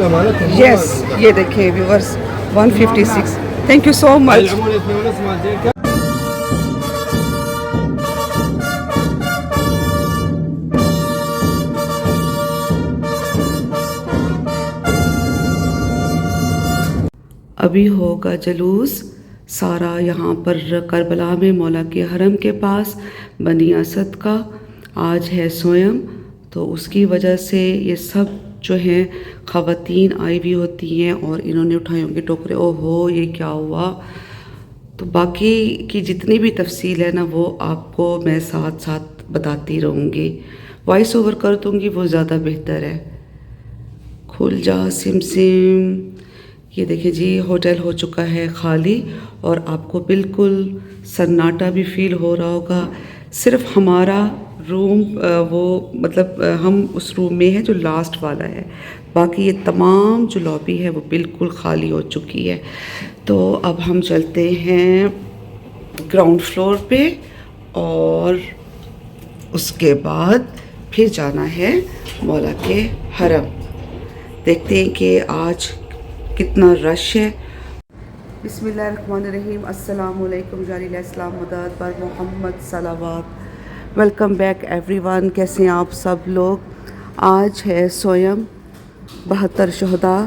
Yes, ये देखिए viewers 156। Thank you so much. अभी होगा जुलूस सारा यहाँ पर करबला में मौला के हरम के पास बनी असद का। आज है सोयम, तो उसकी वजह से ये सब जो हैं ख़वातीन आई हुई होती हैं और इन्होंने उठाए होंगे टोकरे। ओहो ये क्या हुआ। तो बाकी की जितनी भी तफसील है ना वो आपको मैं साथ साथ बताती रहूँगी। वॉइस ओवर कर दूँगी, वो ज़्यादा बेहतर है। खुल जा सिम सिम। ये देखिए जी, होटल हो चुका है खाली और आपको बिल्कुल सन्नाटा भी फील हो रहा होगा। सिर्फ हमारा रूम वो मतलब हम उस रूम में है जो लास्ट वाला है, बाकी ये तमाम जो लॉबी है वो बिल्कुल ख़ाली हो चुकी है। तो अब हम चलते हैं ग्राउंड फ्लोर पे और उसके बाद फिर जाना है मौला के हरम। देखते हैं कि आज कितना रश है। बिस्मिल्लाहिर्रहमानिर्रहीम। अस्सलाम वालेकुम जालिल इस्लाम मदद पर मोहम्मद सलावत। Welcome back everyone. कैसे हैं आप सब लोग। आज है सोयम 72 शहदा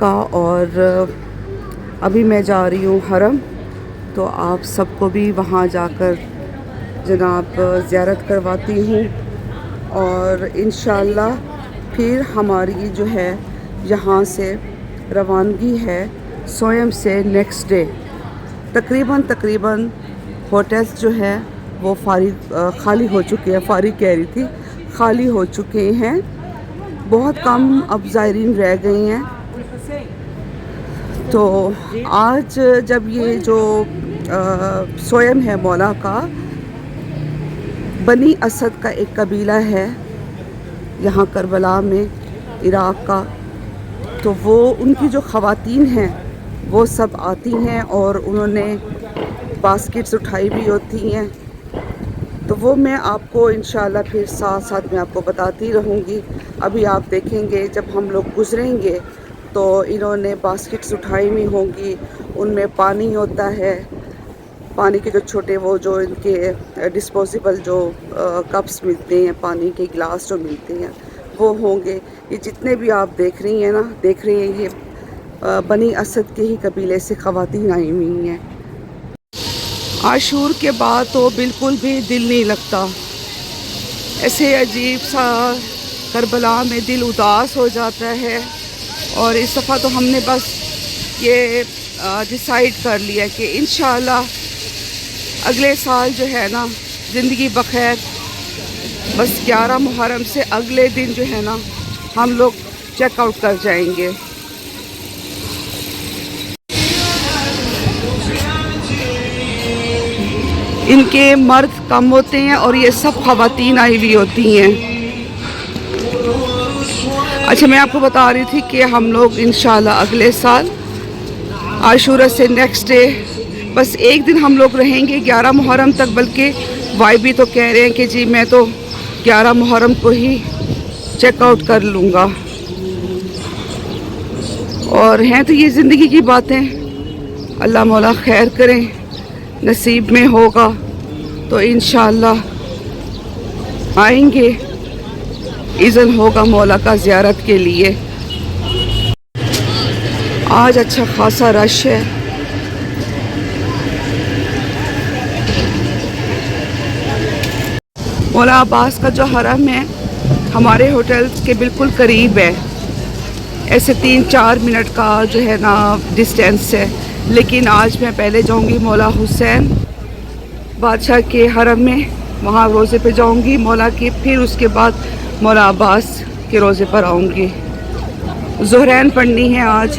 का और अभी मैं जा रही हूँ हरम, तो आप सबको भी वहाँ जाकर जनाब ज़ियारत करवाती हूँ और इंशाअल्लाह फिर हमारी जो है यहाँ से रवानगी है सोयम से नेक्स्ट डे। तकरीबन होटल्स जो है वो खाली हो चुके हैं। फारिग कह रही थी, खाली हो चुके हैं। बहुत कम अब ज़ायरीन रह गए हैं। तो आज जब ये जो सोयम है मौला का, बनी असद का एक कबीला है यहाँ करबला में इराक़ का, तो वो उनकी जो ख़वातीन हैं वो सब आती हैं और उन्होंने बास्केट्स उठाई भी होती हैं। तो वो मैं आपको इंशाल्लाह फिर साथ साथ में आपको बताती रहूँगी। अभी आप देखेंगे जब हम लोग गुज़रेंगे तो इन्होंने बास्केट्स उठाई हुई होंगी, उनमें पानी होता है, पानी के जो छोटे वो जो इनके डिस्पोजेबल जो कप्स मिलते हैं, पानी के गिलास जो मिलते हैं वो होंगे। ये जितने भी आप देख रही हैं ये बनी असद के ही कबीले से ख़वातीन आई हुई हैं। आशूर के बाद तो बिल्कुल भी दिल नहीं लगता, ऐसे अजीब सा करबला में दिल उदास हो जाता है। और इस दफ़ा तो हमने बस ये डिसाइड कर लिया कि इंशाअल्लाह अगले साल जो है ना ज़िंदगी बखैर, बस 11 मुहर्रम से अगले दिन जो है ना हम लोग चेकआउट कर जाएंगे। इनके मर्द कम होते हैं और ये सब ख़वातीन आई हुई होती हैं। अच्छा, मैं आपको बता रही थी कि हम लोग इंशाल्लाह अगले साल आशूरा से नेक्स्ट डे बस एक दिन हम लोग रहेंगे 11 मुहर्रम तक। बल्कि भाई भी तो कह रहे हैं कि जी मैं तो 11 मुहर्रम को ही चेकआउट कर लूँगा। और हैं तो ये ज़िंदगी की बातें, अल्लाह मौला खैर करें, नसीब में होगा तो इंशाअल्लाह आएंगे। इज़न होगा मौला का ज़ियारत के लिए। आज अच्छा खासा रश है। मौला अब्बास का जो हरम है हमारे होटल के बिल्कुल करीब है, ऐसे 3-4 मिनट का जो है ना डिस्टेंस है। लेकिन आज मैं पहले जाऊंगी मौला हुसैन बादशाह के हरम में, वहाँ रोज़े पे जाऊंगी मौला के, फिर उसके बाद मौला अब्बास के रोज़े पर आऊँगी। ज़ुहरैन पढ़नी है आज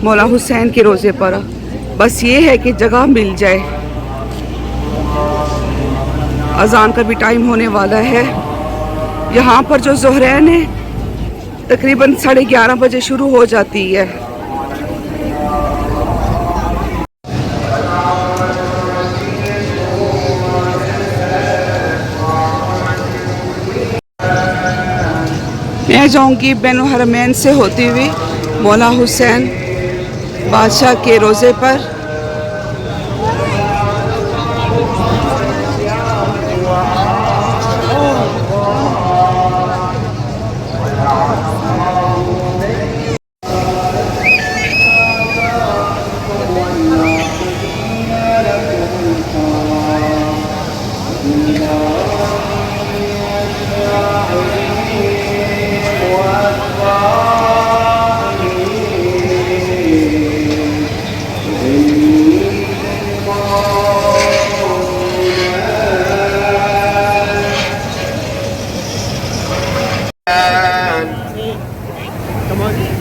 मौला हुसैन के रोज़े पर। बस ये है कि जगह मिल जाए। अज़ान का भी टाइम होने वाला है। यहाँ पर जो ज़ुहरैन है तकरीबन 11:30 बजे शुरू हो जाती है। मैं जाऊंगी बैनुल हरमैन से होती हुई मौला हुसैन बादशाह के रोज़े पर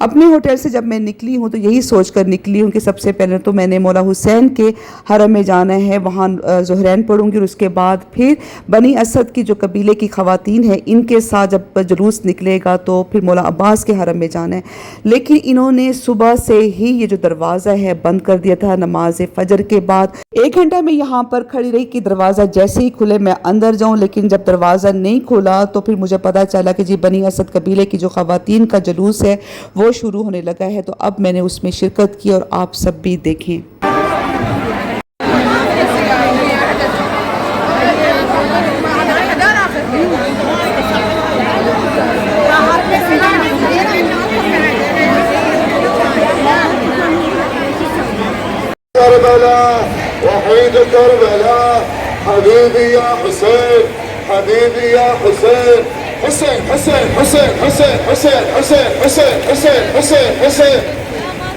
अपने होटल से जब मैं निकली हूँ तो यही सोचकर निकली हूँ कि सबसे पहले तो मैंने मौला हुसैन के हरम में जाना है, वहाँ ज़ुहरैन पढ़ूँगी और उसके बाद फिर बनी असद की जो कबीले की ख़वातीन हैं इनके साथ जब जुलूस निकलेगा तो फिर मौला अब्बास के हरम में जाना है। लेकिन इन्होंने सुबह से ही ये जो दरवाज़ा है बंद कर दिया था नमाज फ़जर के बाद। 1 घंटा मैं यहाँ पर खड़ी रही कि दरवाज़ा जैसे ही खुले मैं अंदर जाऊँ, लेकिन जब दरवाज़ा नहीं खुला तो फिर मुझे पता चला कि जी बनी असद कबीले की जो ख़वातीन का जुलूस है वो शुरू होने लगा है। तो अब मैंने उसमें शिरकत की और आप सब भी देखें। करबला वहीद करबला हबीबी या हुसैन हबीबी या हुसैन हुसैन हुसैन हुसैन हुसैन हुसैन हुसैन हुसैन हुसैन हुसैन हुसैन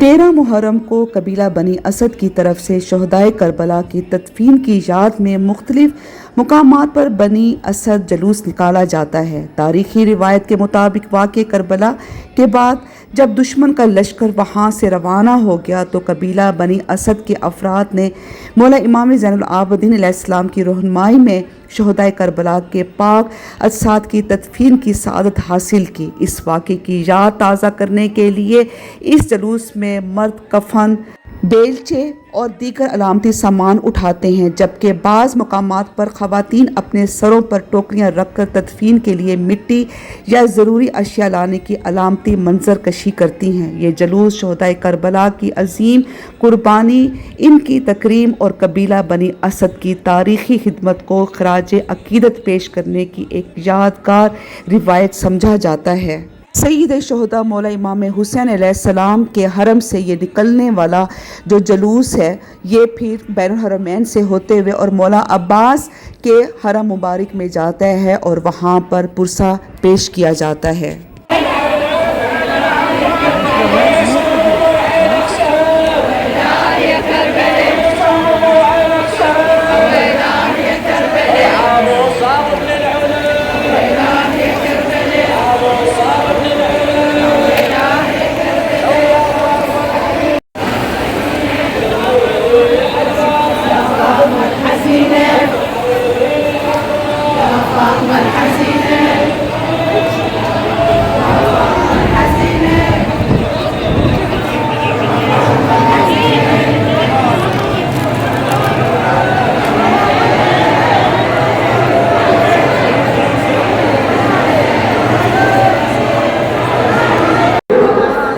13 मुहर्रम को कबीला बनी असद की तरफ से शहदाए करबला की तदफीन की याद में मुख्तलिफ मुकामात पर बनी असद जुलूस निकाला जाता है। तारीखी रिवायत के मुताबिक वाक़े करबला के बाद जब दुश्मन का लश्कर वहाँ से रवाना हो गया तो कबीला बनी असद के अफराद ने मौला इमाम ज़ैनुल आबिदीन अलैहिस्सलाम की रहनुमाई में शहदाए करबला के पाक अजसाद की तदफीन की सआदत हासिल की। इस वाक़े की याद ताज़ा करने के लिए इस जुलूस में मर्द कफन, बेलचे और दीगर अलामती सामान उठाते हैं, जबकि बाज़ मकामात पर ख़वातीन अपने सरों पर टोकरियाँ रखकर तदफीन के लिए मिट्टी या ज़रूरी अशिया लाने की अलामती मंजर कशी करती हैं। ये जुलूस शहदाए करबला की अजीम कुर्बानी, इनकी तकरीम और कबीला बनी असद की तारीख़ी खिदमत को खराज अक़ीदत पेश करने की एक यादगार रिवायत समझा जाता है। सईद शहदा मौला इमाम हुसैन अलैहिस्सलाम के हरम से ये निकलने वाला जो जुलूस है ये फिर बैनुल हरमैन से होते हुए और मौला अब्बास के हरम मुबारक में जाता है और वहाँ पर पुरसा पेश किया जाता है।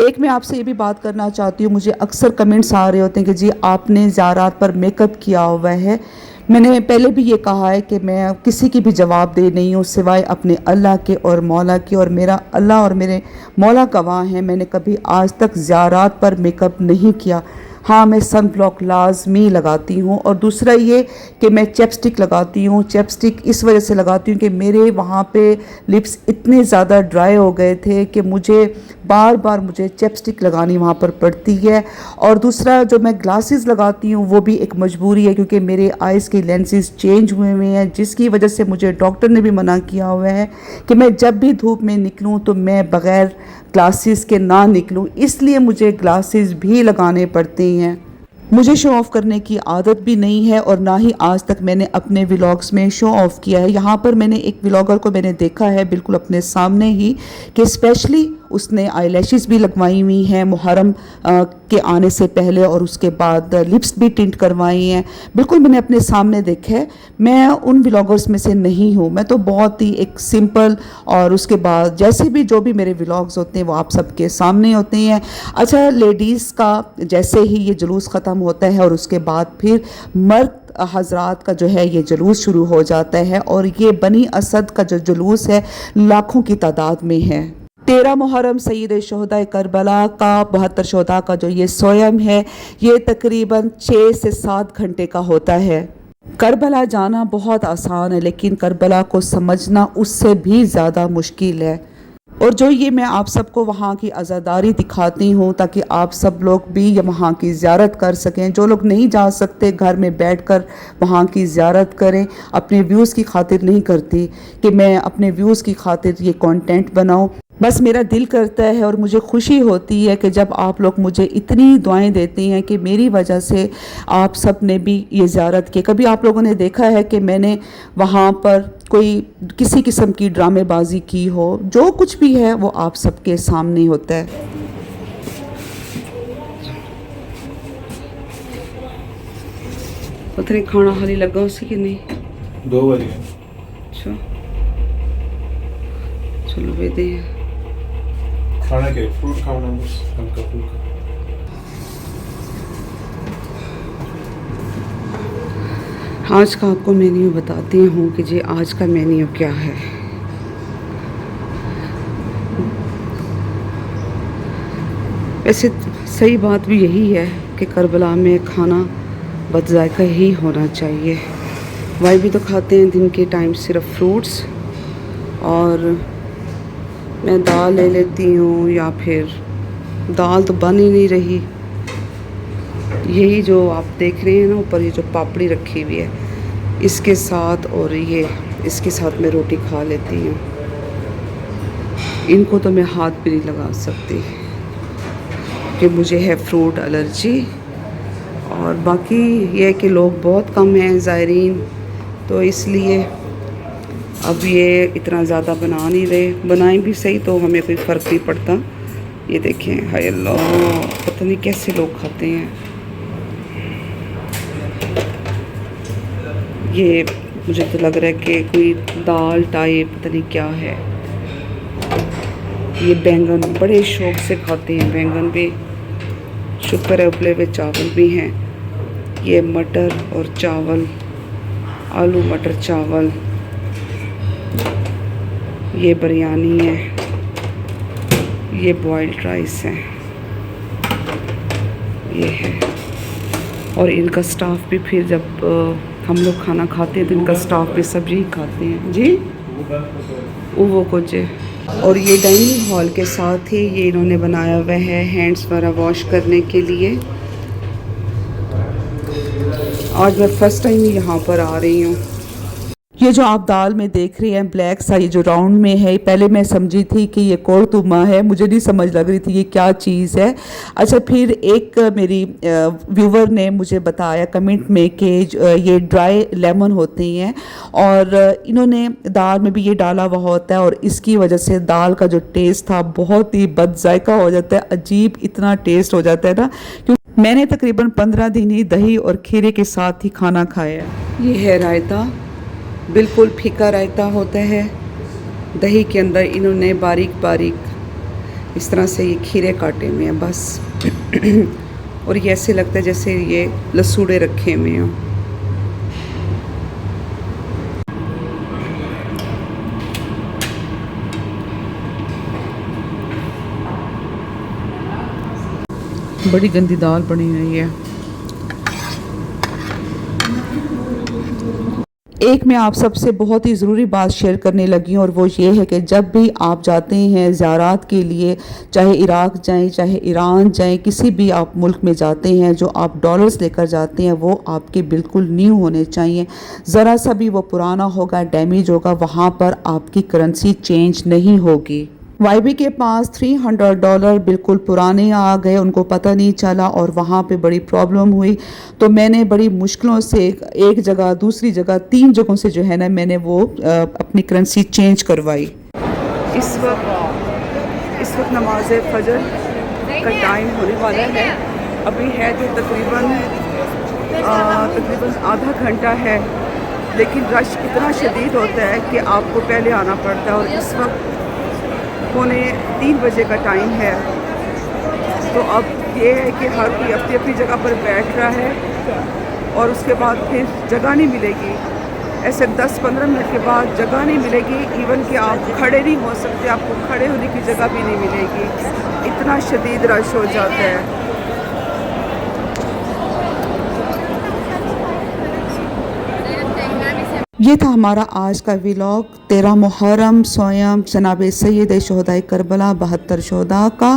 एक मैं आपसे ये भी बात करना चाहती हूँ, मुझे अक्सर कमेंट्स आ रहे होते हैं कि जी आपने ज़ियारात पर मेकअप किया हुआ है। मैंने पहले भी ये कहा है कि मैं किसी की भी जवाब दे नहीं हूँ सिवाय अपने अल्लाह के और मौला के, और मेरा अल्लाह और मेरे मौला गवाह हैं, मैंने कभी आज तक ज़ियारात पर मेकअप नहीं किया। हाँ, मैं सन ब्लॉक लाजमी लगाती हूँ, और दूसरा ये कि मैं चैपस्टिक लगाती हूँ। चैपस्टिक इस वजह से लगाती हूँ कि मेरे वहाँ पे लिप्स इतने ज़्यादा ड्राई हो गए थे कि मुझे बार बार मुझे चैपस्टिक लगानी वहाँ पर पड़ती है। और दूसरा जो मैं ग्लासेस लगाती हूँ वो भी एक मजबूरी है, क्योंकि मेरे आइज़ के लेंसेज चेंज हुए हैं, जिसकी वजह से मुझे डॉक्टर ने भी मना किया हुआ है कि मैं जब भी धूप में निकलूँ तो मैं बग़ैर ग्लासेस के ना निकलूँ, इसलिए मुझे ग्लासेस भी लगाने पड़ते हैं। मुझे शो ऑफ़ करने की आदत भी नहीं है और ना ही आज तक मैंने अपने व्लॉग्स में शो ऑफ़ किया है। यहाँ पर मैंने एक व्लॉगर को मैंने देखा है बिल्कुल अपने सामने ही कि स्पेशली उसने आईलैशेस भी लगवाई हुई हैं मुहर्रम के आने से पहले और उसके बाद लिप्स भी टिंट करवाई हैं। बिल्कुल मैंने अपने सामने देखा है। मैं उन व्लॉगर्स में से नहीं हूँ। मैं तो बहुत ही एक सिंपल और उसके बाद जैसे भी जो भी मेरे व्लॉग्स होते हैं वो आप सबके सामने होते हैं। अच्छा, लेडीज़ का जैसे ही ये जुलूस ख़त्म होता है और उसके बाद फिर मर्द हजरात का जो है ये जुलूस शुरू हो जाता है और ये बनी असद का जो जुलूस है लाखों की तादाद में है। 13 मुहर्रम सईद शोहदा करबला का 72 शोहदा का जो ये सोयम है ये तकरीबन 6 से 7 घंटे का होता है। करबला जाना बहुत आसान है लेकिन करबला को समझना उससे भी ज़्यादा मुश्किल है। और जो ये मैं आप सबको वहाँ की आज़ादारी दिखाती हूँ ताकि आप सब लोग भी वहाँ की ज़ियारत कर सकें। जो लोग नहीं जा सकते घर में बैठकर वहाँ की ज़ियारत करें। अपने व्यूज़ की खातिर नहीं करती कि मैं अपने व्यूज़ की खातिर ये कंटेंट बनाऊँ। बस मेरा दिल करता है और मुझे खुशी होती है कि जब आप लोग मुझे इतनी दुआएं देती हैं कि मेरी वजह से आप सब ने भी ये ज़ियारत की। कभी आप लोगों ने देखा है कि मैंने वहाँ पर कोई किसी किस्म की ड्रामेबाजी की हो? जो कुछ भी है वो आप सबके सामने होता है। पता नहीं खाना खाली लगा उसे कि नहीं। 2 बजे। अच्छा चलो बेदे खाना के फ्रूट खाना बस हल्का फुल्का। आज का आपको मेन्यू बताती हूँ कि जी आज का मेन्यू क्या है। वैसे सही बात भी यही है कि करबला में खाना बदजायका ही होना चाहिए। वही भी तो खाते हैं दिन के टाइम सिर्फ फ्रूट्स और मैं दाल ले लेती हूँ या फिर दाल तो बन ही नहीं रही। यही जो आप देख रहे हैं ना ऊपर ये जो पापड़ी रखी हुई है इसके साथ और ये इसके साथ मैं रोटी खा लेती हूँ। इनको तो मैं हाथ भी नहीं लगा सकती कि मुझे है फ्रूट एलर्जी। और बाकी ये है कि लोग बहुत कम हैं ज़ायरीन, तो इसलिए अब ये इतना ज़्यादा बना नहीं रहे। बनाएं भी सही तो हमें कोई फ़र्क नहीं पड़ता। ये देखें, हाय अल्लाह, पता नहीं कैसे लोग खाते हैं। ये मुझे तो लग रहा है कि कोई दाल टाइप पता नहीं क्या है। ये बैंगन बड़े शौक़ से खाते हैं, बैंगन भी। शुक्र है उपले हुए चावल भी हैं। ये मटर और चावल, आलू मटर चावल। ये बिरयानी है, ये बॉइल्ड राइस है, ये है। और इनका स्टाफ भी फिर जब हम लोग खाना खाते हैं तो इनका स्टाफ भी सब यही खाते हैं जी। वो कुछ। और ये डाइनिंग हॉल के साथ ही ये इन्होंने बनाया हुआ है हैंड्स वगैरह वॉश करने के लिए। आज मैं फ़र्स्ट टाइम ही यहाँ पर आ रही हूँ। ये जो आप दाल में देख रहे हैं ब्लैक सा ये जो राउंड में है, पहले मैं समझी थी कि ये कोरतुमा है, मुझे नहीं समझ लग रही थी ये क्या चीज़ है। अच्छा, फिर एक मेरी व्यूवर ने मुझे बताया कमेंट में कि ये ड्राई लेमन होते हैं और इन्होंने दाल में भी ये डाला हुआ होता है और इसकी वजह से दाल का जो टेस्ट था बहुत ही बदजायका हो जाता है। अजीब इतना टेस्ट हो जाता है ना। क्योंकि मैंने तकरीबन 15 दिन ही दही और खीरे के साथ ही खाना खाया। ये है रायता, बिल्कुल फीका रायता होता है। दही के अंदर इन्होंने बारीक बारीक इस तरह से ये खीरे काटे हुए हैं बस। और ये ऐसे लगता है जैसे ये लसूड़े रखे हुए हों। बड़ी गंदी दाल बनी हुई है। एक मैं आप सबसे बहुत ही ज़रूरी बात शेयर करने लगी हूँ और वो ये है कि जब भी आप जाते हैं ज़ियारत के लिए, चाहे इराक़ जाएं, चाहे ईरान जाएं, किसी भी आप मुल्क में जाते हैं, जो आप डॉलर्स लेकर जाते हैं वो आपके बिल्कुल न्यू होने चाहिए। ज़रा सा भी वो पुराना होगा, डैमेज होगा, वहाँ पर आपकी करेंसी चेंज नहीं होगी। वाईबी के पास $300 बिल्कुल पुराने आ गए, उनको पता नहीं चला और वहाँ पे बड़ी प्रॉब्लम हुई। तो मैंने बड़ी मुश्किलों से एक जगह दूसरी जगह 3 जगहों से जो है ना मैंने वो अपनी करेंसी चेंज करवाई। इस वक्त नमाज फजर का टाइम होने वाला है, अभी है तो तकरीबन आधा घंटा है, लेकिन रश इतना शदीद होता है कि आपको पहले आना पड़ता है। और इस वक्त 2:45 बजे का टाइम है, तो अब ये है कि हर कोई अपनी अपनी जगह पर बैठ रहा है और उसके बाद फिर जगह नहीं मिलेगी। ऐसे 10-15 मिनट के बाद जगह नहीं मिलेगी, इवन कि आप खड़े नहीं हो सकते, आपको खड़े होने की जगह भी नहीं मिलेगी, इतना शदीद रश हो जाता है। ये था हमारा आज का व्लॉग 13 मुहर्रम सोयम जनाब सैयद शुहदाए करबला 72 शुहदा का।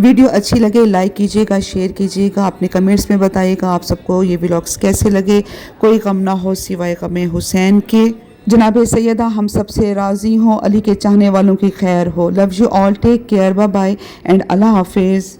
वीडियो अच्छी लगे लाइक कीजिएगा, शेयर कीजिएगा, अपने कमेंट्स में बताइएगा आप सबको ये व्लॉग्स कैसे लगे। कोई गम ना हो सिवाय गम हुसैन के। जनाब सैयदा हम सबसे राज़ी हों, अली के चाहने वालों की खैर हो। Love you all, take care, bye bye and Allah हाफिज़।